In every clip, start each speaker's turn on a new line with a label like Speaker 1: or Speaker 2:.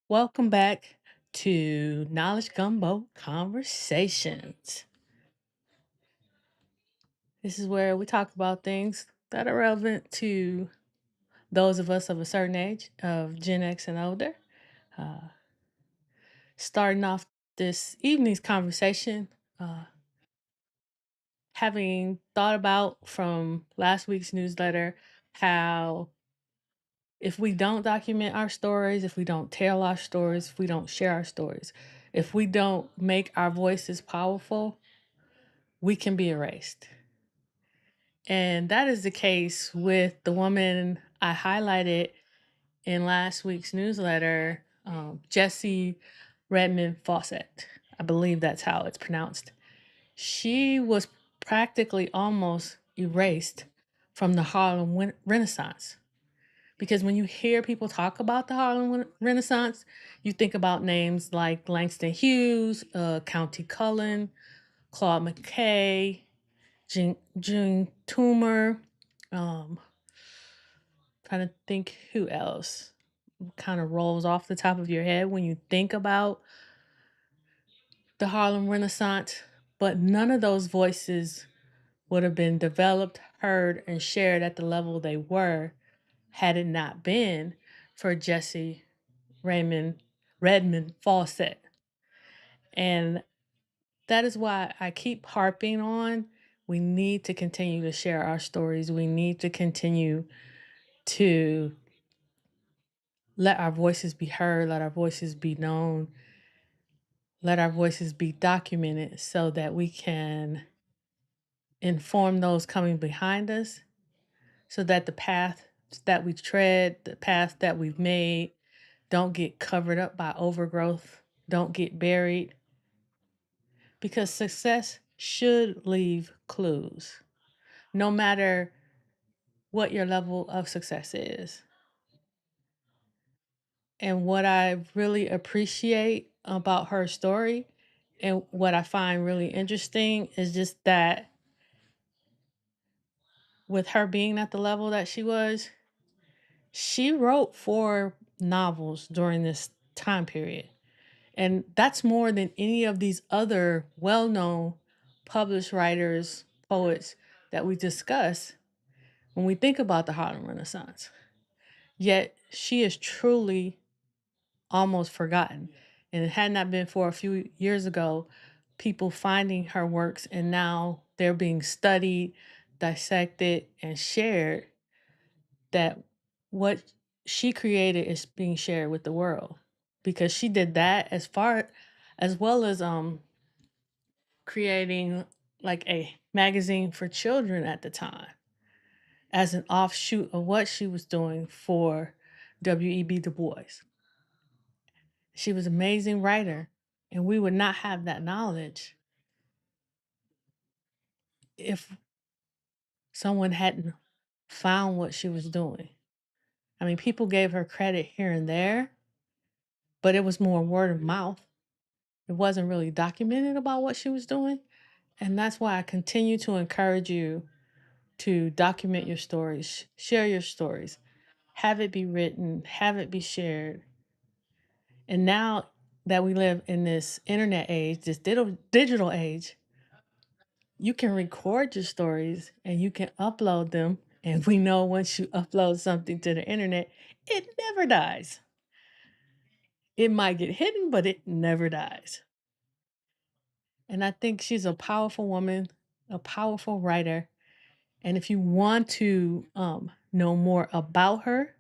Speaker 1: Welcome back to Knowledge Gumbo Conversations. This is where we talk about things that are relevant to those of us of a certain age, of Gen X and older. Uh, Starting off this evening's conversation, uh, having thought about from last week's newsletter how if we don't document our stories, if we don't tell our stories, if we don't share our stories, if we don't make our voices powerful, we can be erased. And that is the case with the woman I highlighted in last week's newsletter, Jessie Redmon Fauset. I believe that's how it's pronounced. She was practically almost erased from the Harlem Renaissance. Because when you hear people talk about the Harlem Renaissance, you think about names like Langston Hughes, County Cullen, Claude McKay, June Toomer. Um, Trying to think who else kind of rolls off the top of your head when you think about the Harlem Renaissance. But none of those voices would have been developed, heard, and shared at the level they were had it not been for Jessie Raymond Redmond Fauset. And that is why I keep harping on we need to continue to share our stories. We need to continue to let our voices be heard, let our voices be known, let our voices be documented so that we can inform those coming behind us, so that the path that we tread, the path that we've made, don't get covered up by overgrowth, don't get buried, because success should leave clues, no matter what your level of success is. And what I really appreciate about her story and what I find really interesting is just that with her being at the level that she was, she wrote 4 novels during this time period. And that's more than any of these other well known published writers, poets that we discuss when we think about the Harlem Renaissance. Yet she is truly almost forgotten. And it had not been for a few years ago, people finding her works and now they're being studied, dissected, and shared, that what she created is being shared with the world. Because she did that as well as creating like a magazine for children at the time as an offshoot of what she was doing for W.E.B. Du Bois. She was an amazing writer, and we would not have that knowledge if someone hadn't found what she was doing. I mean, people gave her credit here and there, but it was more word of mouth. It wasn't really documented about what she was doing. And that's why I continue to encourage you to document your stories, share your stories, have it be written, have it be shared. And now that we live in this internet age, this digital age, you can record your stories and you can upload them. And we know once you upload something to the internet, it never dies. It might get hidden, but it never dies. And I think she's a powerful woman, a powerful writer. And if you want to know more about her,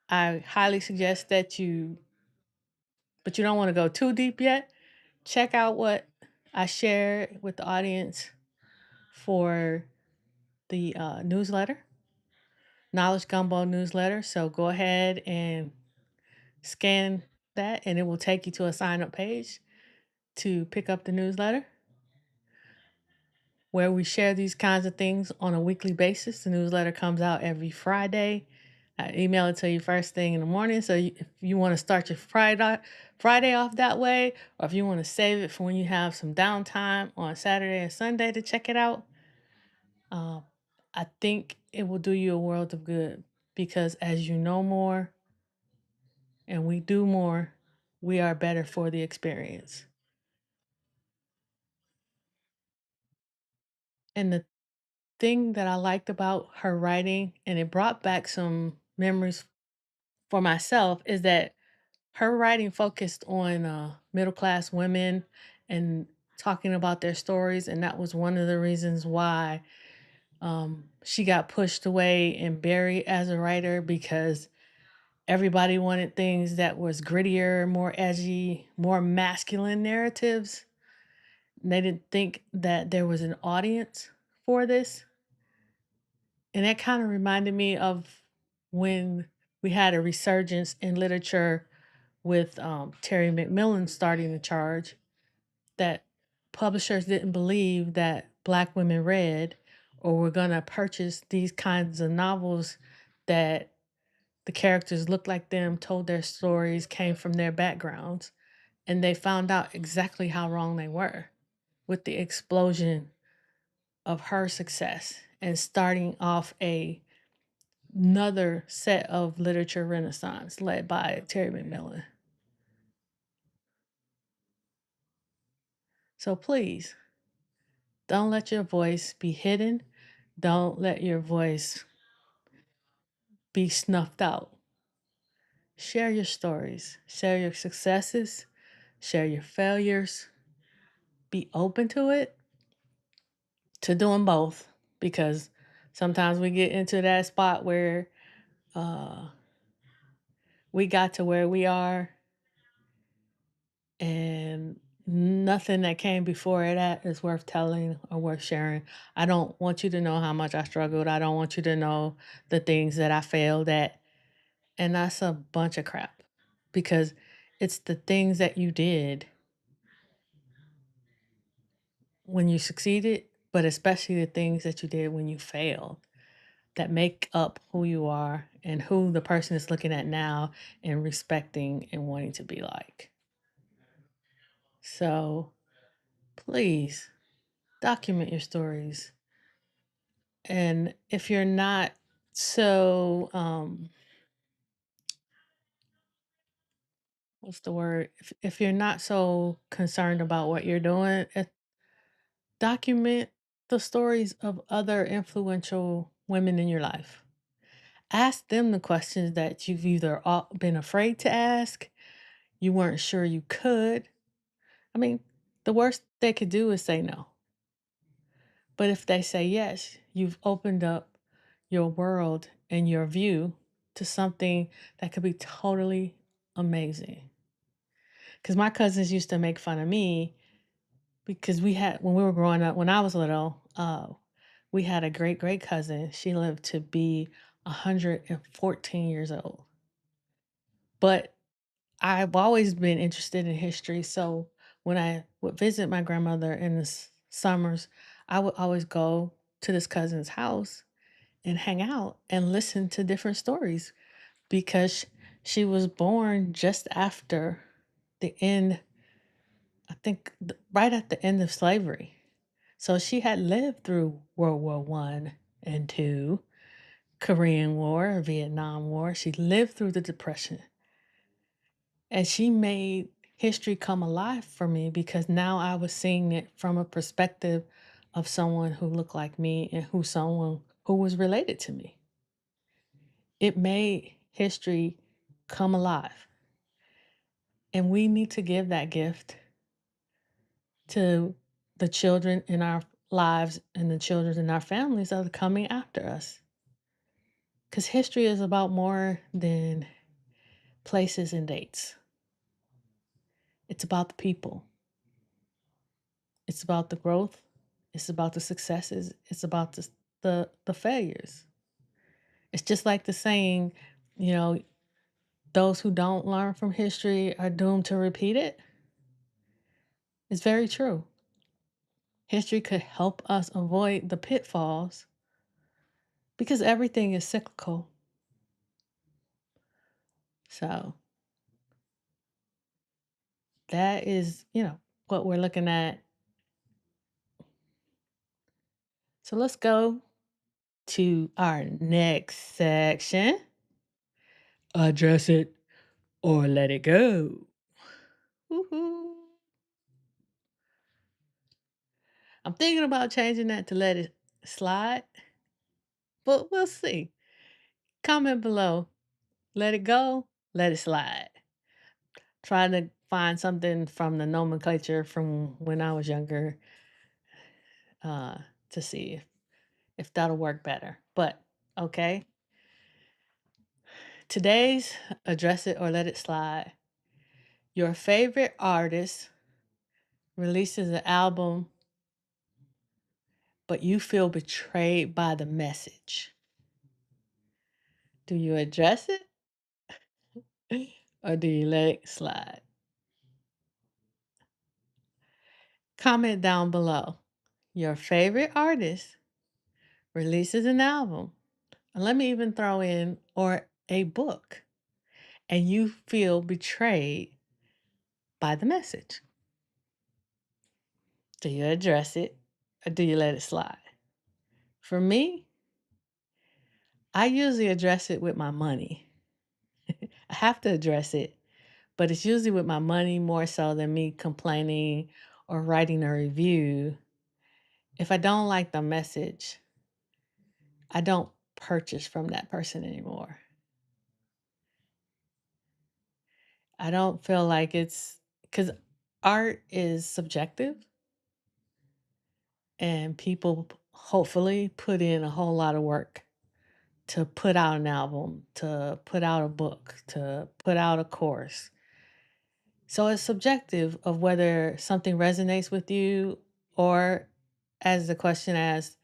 Speaker 1: I highly suggest that but you don't want to go too deep yet. Check out what I share with the audience for the newsletter, Knowledge Gumbo newsletter. So go ahead and scan that, and it will take you to a sign up page to pick up the newsletter where we share these kinds of things on a weekly basis. The newsletter comes out every Friday. I email it to you first thing in the morning. So if you want to start your Friday off that way, or if you want to save it for when you have some downtime on Saturday and Sunday to check it out, um, I think it will do you a world of good because as you know more and we do more, we are better for the experience. And the thing that I liked about her writing, and it brought back some memories for myself, is that her writing focused on middle class women and talking about their stories. And that was one of the reasons why she got pushed away and buried as a writer, because everybody wanted things that was grittier, more edgy, more masculine narratives. And they didn't think that there was an audience for this. And that kind of reminded me of when we had a resurgence in literature with Terry McMillan starting the charge, that publishers didn't believe that Black women read or were going to purchase these kinds of novels that the characters looked like them, told their stories, came from their backgrounds. And they found out exactly how wrong they were with the explosion of her success and starting off another set of literature renaissance led by Terry McMillan. So please, don't let your voice be hidden. Don't let your voice be snuffed out. Share your stories, share your successes, share your failures. Be open to it, to doing both, because sometimes we get into that spot where uh, we got to where we are and nothing that came before that is worth telling or worth sharing. I don't want you to know how much I struggled. I don't want you to know the things that I failed at. And that's a bunch of crap, because it's the things that you did when you succeeded, but especially the things that you did when you failed, that make up who you are and who the person is looking at now and respecting and wanting to be like. So please document your stories. And if you're not so, what's the word? If you're not so concerned about what you're doing, document the stories of other influential women in your life. Ask them the questions that you've either been afraid to ask, you weren't sure you could. I mean, the worst they could do is say no. But if they say yes, you've opened up your world and your view to something that could be totally amazing. Because my cousins used to make fun of me because we had, when we were growing up, when I was little, we had a great great cousin. She lived to be 114 years old. But I've always been interested in history. So when I would visit my grandmother in the summers, I would always go to this cousin's house and hang out and listen to different stories, because she was born just after the end, I think right at the end of slavery. So she had lived through World War One and Two, Korean War, Vietnam War. She lived through the Depression. And she made history come alive for me, because now I was seeing it from a perspective of someone who looked like me and who someone who was related to me. It made history come alive. And we need to give that gift to the children in our lives and the children in our families that are coming after us. Because history is about more than places and dates. It's about the people. It's about the growth. It's about the successes. It's about the failures. It's just like the saying, you know, those who don't learn from history are doomed to repeat it. It's very true. History could help us avoid the pitfalls, because everything is cyclical. So that is, what we're looking at. So let's go to our next section. Address it. or let it go. Woohoo. I'm thinking about changing that to let it slide, but we'll see. Comment below. Let it go, let it slide. Trying to find something from the nomenclature from when I was younger uh, to see if that'll work better. But okay, today's address it or let it slide. Your favorite artist releases an album, but you feel betrayed by the message. Do you address it or do you let it slide? Comment down below. Your favorite artist releases an album, and let me even throw in, or a book, and you feel betrayed by the message. Do you address it or do you let it slide? For me, I usually address it with my money. I have to address it, but it's usually with my money more so than me complaining or writing a review. If I don't like the message, I don't purchase from that person anymore. I don't feel like it's because art is subjective and people hopefully put in a whole lot of work to put out an album, to put out a book, to put out a course. So it's subjective of whether something resonates with you, or as the question asks,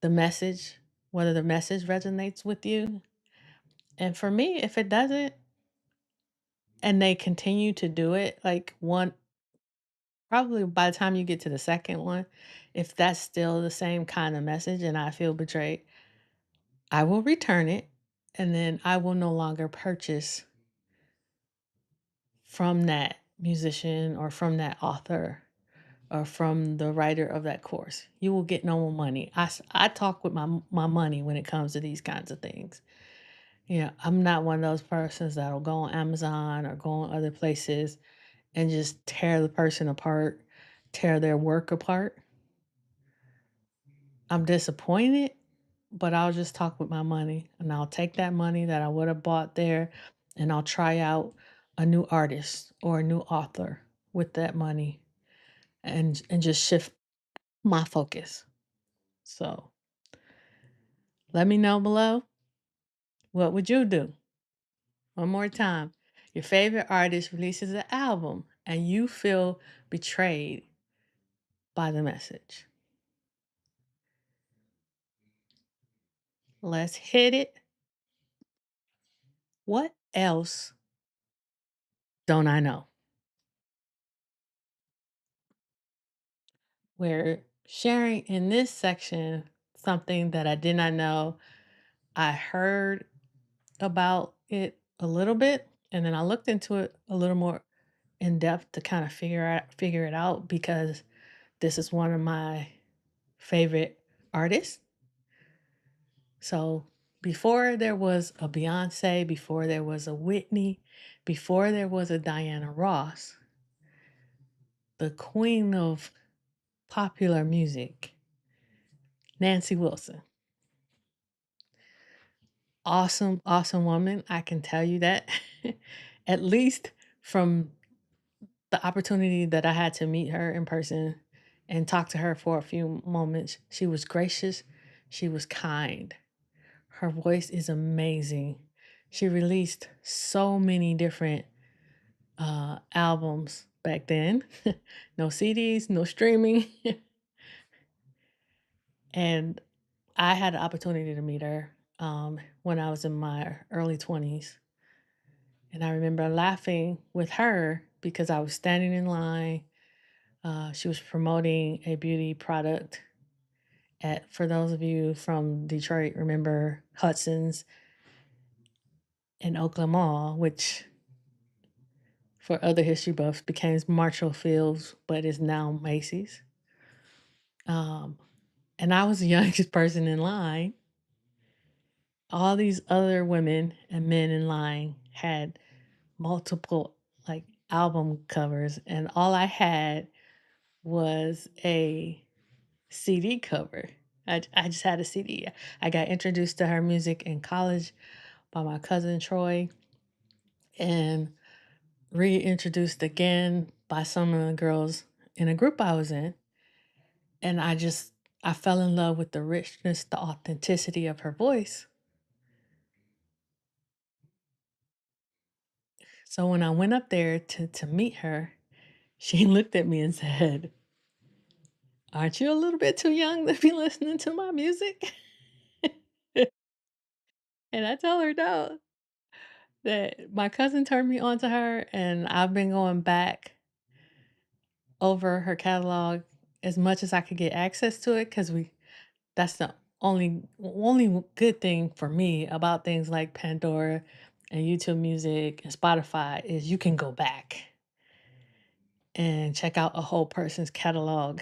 Speaker 1: the message, whether the message resonates with you. And for me, if it doesn't, and they continue to do it, like one, probably by the time you get to the second one, if that's still the same kind of message and I feel betrayed, I will return it and then I will no longer purchase from that musician or from that author or from the writer of that course. You will get no more money. I talk with my money when it comes to these kinds of things. You know, I'm not one of those persons that'll go on Amazon or go on other places and just tear the person apart, tear their work apart. I'm disappointed, but I'll just talk with my money and I'll take that money that I would have bought there and I'll try out a new artist or a new author with that money and just shift my focus. So let me know below. What would you do? One more time. Your favorite artist releases an album and you feel betrayed by the message. Let's hit it. What else don't I know? We're sharing in this section something that I did not know. I heard about it a little bit and then I looked into it a little more in depth to kind of figure it out because this is one of my favorite artists. So before there was a Beyonce, before there was a Whitney, before there was a Diana Ross, the queen of popular music, Nancy Wilson. Awesome, awesome woman. I can tell you that. At least from the opportunity that I had to meet her in person and talk to her for a few moments. She was gracious. She was kind. Her voice is amazing. She released so many different albums back then. No CDs, no streaming. And I had the opportunity to meet her when I was in my early 20s. And I remember laughing with her because I was standing in line. She was promoting a beauty product at, for those of you from Detroit, remember Hudson's and Oakland Mall, which for other history buffs became Marshall Fields, but is now Macy's. Um, and I was the youngest person in line. All these other women and men in line had multiple like album covers, and all I had was a CD cover. I just had a CD. I got introduced to her music in college by my cousin Troy and reintroduced again by some of the girls in a group I was in. And I fell in love with the richness, the authenticity of her voice. So when I went up there to meet her, she looked at me and said, "Aren't you a little bit too young to be listening to my music?" And I told her no, that my cousin turned me on to her, and I've been going back over her catalog as much as I could get access to it because that's the only good thing for me about things like Pandora and YouTube Music and Spotify is you can go back and check out a whole person's catalog.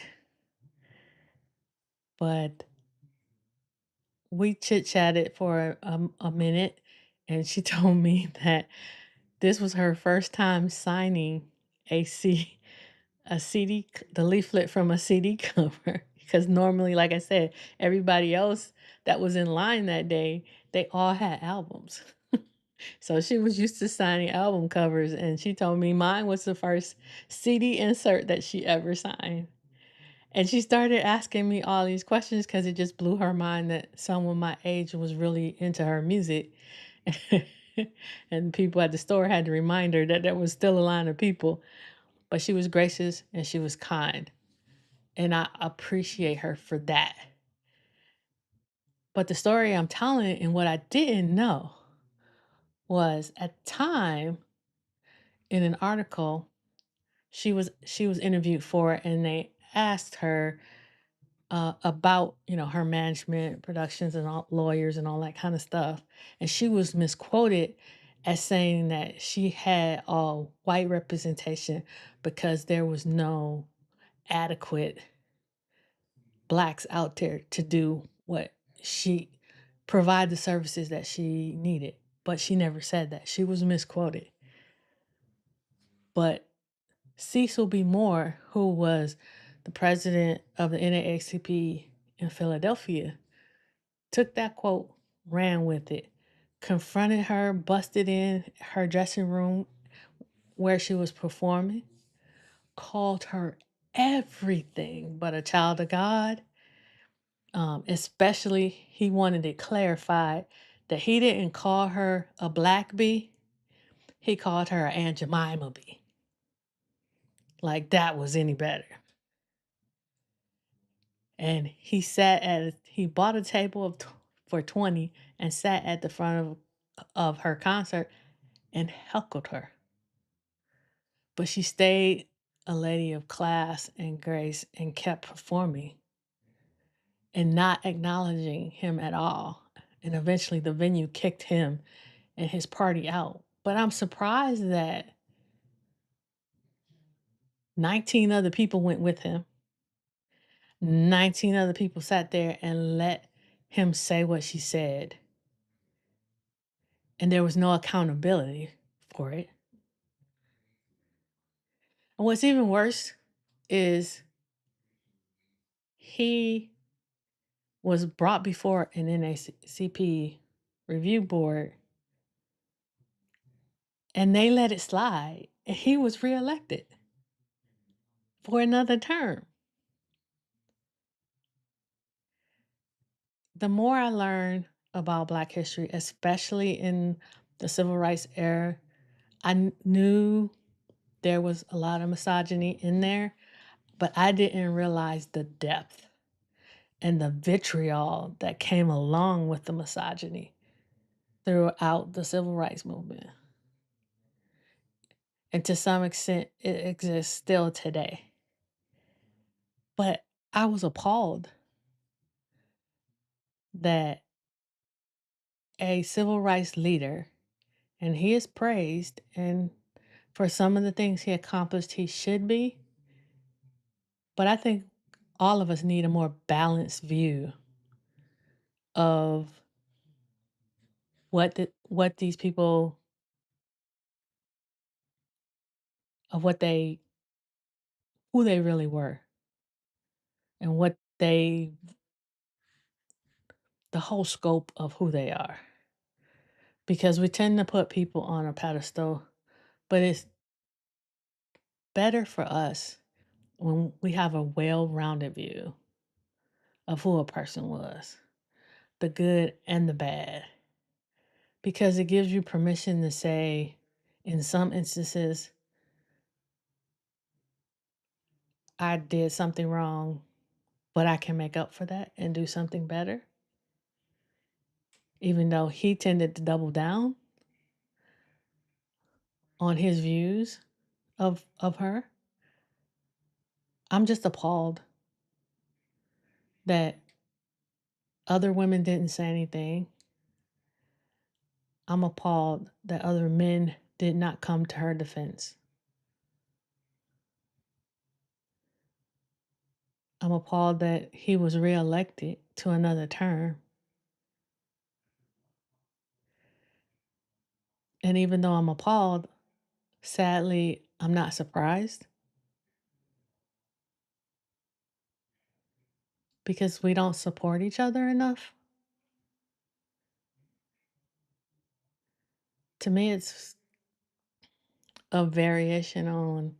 Speaker 1: But we chit chatted for a minute, and she told me that this was her first time signing a C a CD, the leaflet from a CD cover. Because normally, like I said, everybody else that was in line that day, they all had albums. So she was used to signing album covers, and she told me mine was the first CD insert that she ever signed. And she started asking me all these questions because it just blew her mind that someone my age was really into her music. And people at the store had to remind her that there was still a line of people, but she was gracious and she was kind. And I appreciate her for that. But the story I'm telling and what I didn't know was at the time in an article she was interviewed for, and they asked her about her management, productions, and all lawyers and all that kind of stuff, and she was misquoted as saying that she had all white representation because there was no adequate blacks out there to do what she provide the services that she needed. But she never said that. She was misquoted. But Cecil B. Moore, who was the president of the NAACP in Philadelphia, took that quote, ran with it, confronted her, busted in her dressing room where she was performing, called her everything but a child of God. Especially, he wanted it clarified that he didn't call her a black bee, he called her an Aunt Jemima bee. Like that was any better. And he bought a table for 20 and sat at the front of her concert and heckled her. But she stayed a lady of class and grace and kept performing and not acknowledging him at all. And eventually the venue kicked him and his party out. But I'm surprised that 19 other people went with him. 19 other people sat there and let him say what she said. And there was no accountability for it. And what's even worse is he was brought before an NAACP review board and they let it slide. And he was reelected for another term. The more I learn about Black history, especially in the civil rights era, I knew there was a lot of misogyny in there, but I didn't realize the depth and the vitriol that came along with the misogyny throughout the civil rights movement. And to some extent, it exists still today. But I was appalled that a civil rights leader, and he is praised, and for some of the things he accomplished, he should be. But I think all of us need a more balanced view of what these people of who they really were and the whole scope of who they are. Because we tend to put people on a pedestal, but it's better for us when we have a well-rounded view of who a person was, the good and the bad, because it gives you permission to say, in some instances, I did something wrong, but I can make up for that and do something better. Even though he tended to double down on his views of her, I'm just appalled that other women didn't say anything. I'm appalled that other men did not come to her defense. I'm appalled that he was reelected to another term. And even though I'm appalled, sadly, I'm not surprised. Because we don't support each other enough. To me, it's a variation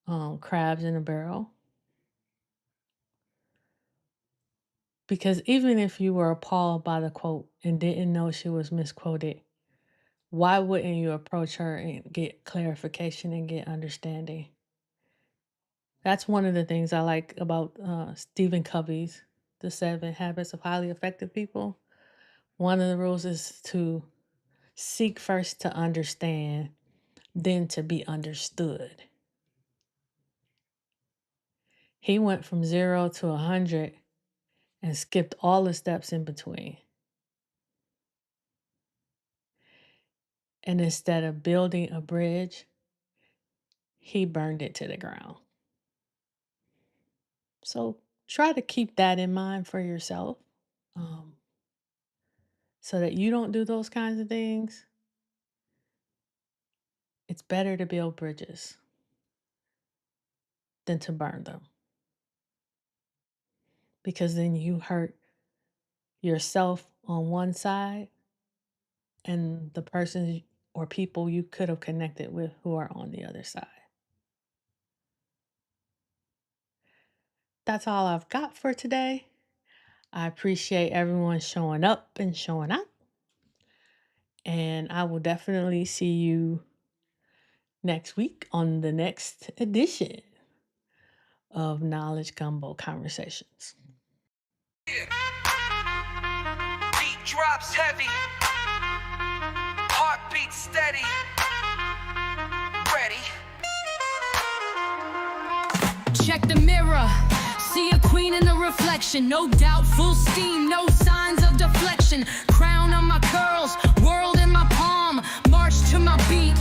Speaker 1: on crabs in a barrel. Because even if you were appalled by the quote and didn't know she was misquoted, why wouldn't you approach her and get clarification and get understanding? That's one of the things I like about Stephen Covey's The 7 Habits of Highly Effective People. One of the rules is to seek first to understand, then to be understood. He went from 0 to 100 and skipped all the steps in between. And instead of building a bridge, he burned it to the ground. So try to keep that in mind for yourself, so that you don't do those kinds of things. It's better to build bridges than to burn them. Because then you hurt yourself on one side and the person or people you could have connected with who are on the other side. That's all I've got for today. I appreciate everyone showing up and showing out. And I will definitely see you next week on the next edition of Knowledge Gumbo Conversations.
Speaker 2: Beat drops heavy, heartbeat steady, ready.
Speaker 3: Check the mirror, see a queen in the reflection. No doubt, full steam, no signs of deflection. Crown on my curls, world in my palm, march to my beat.